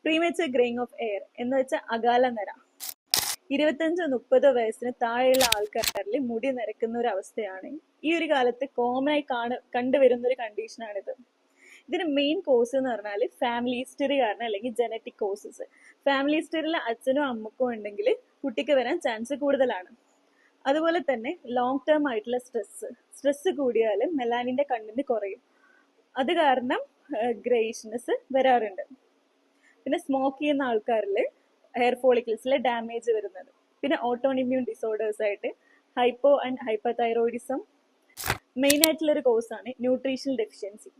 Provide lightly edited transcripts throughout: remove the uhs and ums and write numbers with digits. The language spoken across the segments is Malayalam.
പ്രീമേച്ചർ ഗ്രേയിങ് ഓഫ് എയർ എന്ന് വെച്ചാൽ അകാല നര. 25-30 വയസ്സിന് താഴെയുള്ള ആൾക്കാരിൽ മുടി നരക്കുന്ന ഒരു അവസ്ഥയാണ്. ഈ ഒരു കാലത്ത് കോമൺ ആയി കണ്ടുവരുന്ന ഒരു കണ്ടീഷനാണിത്. ഇതിന് മെയിൻ കോസ് എന്ന് പറഞ്ഞാൽ ഫാമിലി ഹിസ്റ്ററി കാരണം അല്ലെങ്കിൽ ജനറ്റിക് കോസസ്. ഫാമിലി ഹിസ്റ്ററിയിൽ അച്ഛനും അമ്മക്കും ഉണ്ടെങ്കിൽ കുട്ടിക്ക് വരാൻ ചാൻസ് കൂടുതലാണ്. അതുപോലെ തന്നെ ലോങ് ടേം ആയിട്ടുള്ള സ്ട്രെസ് കൂടിയാൽ മെലാനിന്റെ കണ്ടന്റ് കുറയും. അത് കാരണം ഗ്രേയിഷ്നെസ് വരാറുണ്ട്. പിന്നെ സ്മോക്ക് ചെയ്യുന്ന ആൾക്കാരിൽ ഹെയർ ഫോളിക്കിൾസിലെ ഡാമേജ് വരുന്നത്. പിന്നെ ഓട്ടോഇമ്മ്യൂൺ ഡിസോർഡേഴ്സ് ആയിട്ട് ഹൈപ്പോ ആൻഡ് ഹൈപ്പർതൈറോയിഡിസം മെയിൻ ആയിട്ടുള്ള ഒരു കോസാണ്. Nutritional deficiency,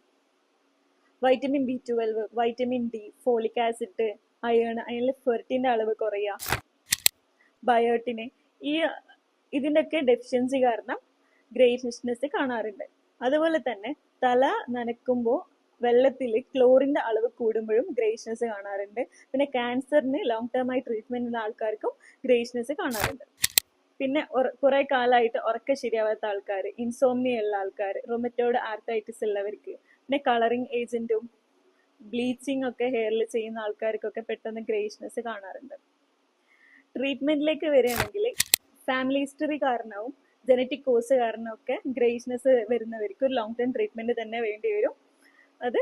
vitamin B12, vitamin D, folic acid, അയണിൽ ഫെർട്ടിന്റെ അളവ് കുറയുക, ബയോട്ടിന്, ഇതിന്റെ ഒക്കെ ഡെഫിഷ്യൻസി കാരണം ഗ്രേയിഷ്നെസ് കാണാറുണ്ട്. അതുപോലെ തന്നെ തല നനക്കുമ്പോൾ വെള്ളത്തിൽ ക്ലോറിന്റെ അളവ് കൂടുമ്പോഴും ഗ്രേയിഷ്നെസ് കാണാറുണ്ട്. പിന്നെ ക്യാൻസറിന് ലോങ് ടേം ആയി ട്രീറ്റ്മെന്റ് ഉള്ള ആൾക്കാർക്കും ഗ്രേയിഷ്നെസ് കാണാറുണ്ട്. പിന്നെ കുറെ കാലമായിട്ട് ഉറക്കം ശരിയാവാത്ത ആൾക്കാർ, ഇൻസോംനിയ ഉള്ള ആൾക്കാർ, റൊമറ്റോയ്ഡ് ആർത്രൈറ്റിസ് ഉള്ളവർക്ക്, പിന്നെ കളറിങ് ഏജന്റും ബ്ലീച്ചിങ് ഒക്കെ ഹെയറിൽ ചെയ്യുന്ന ആൾക്കാർക്കൊക്കെ പെട്ടെന്ന് ഗ്രേയിഷ്നെസ് കാണാറുണ്ട്. ട്രീറ്റ്മെന്റിലേക്ക് വരികയാണെങ്കിൽ ഫാമിലി ഹിസ്റ്ററി കാരണവും ജനറ്റിക് കോസ് കാരണമൊക്കെ ഗ്രേയിഷ്നെസ് വരുന്നവർക്ക് ഒരു ലോങ് ടേം ട്രീറ്റ്മെന്റ് തന്നെ വേണ്ടി വരും. അത്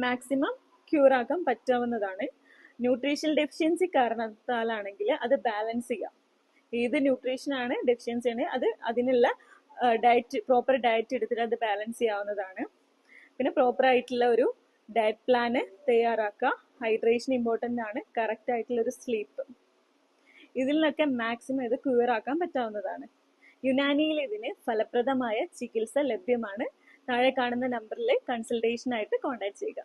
മാക്സിമം ക്യൂർ ആക്കാൻ പറ്റാവുന്നതാണ്. ന്യൂട്രീഷണൽ ഡെഫിഷ്യൻസി കാരണത്താലാണെങ്കിൽ അത് ബാലൻസ് ചെയ്യാം. ഏത് ന്യൂട്രീഷനാണ് ഡെഫിഷ്യൻസി ആണ് അത് അതിനുള്ള പ്രോപ്പർ ഡയറ്റ് എടുത്തിട്ട് അത് ബാലൻസ് ചെയ്യാവുന്നതാണ്. പിന്നെ പ്രോപ്പർ ആയിട്ടുള്ള ഒരു ഡയറ്റ് പ്ലാന് തയ്യാറാക്കുക. ഹൈഡ്രേഷൻ ഇമ്പോർട്ടൻ്റ് ആണ്. കറക്റ്റ് ആയിട്ടുള്ള ഒരു സ്ലീപ്പ്. ഇതിൽ നിന്നൊക്കെ മാക്സിമം ഇത് ക്യൂർ ആക്കാൻ പറ്റാവുന്നതാണ്. യുനാനിയിൽ ഇതിന് ഫലപ്രദമായ ചികിത്സ ലഭ്യമാണ്. താഴെ കാണുന്ന നമ്പറിൽ കൺസൾട്ടേഷനായിട്ട് കോൺടാക്ട് ചെയ്യുക.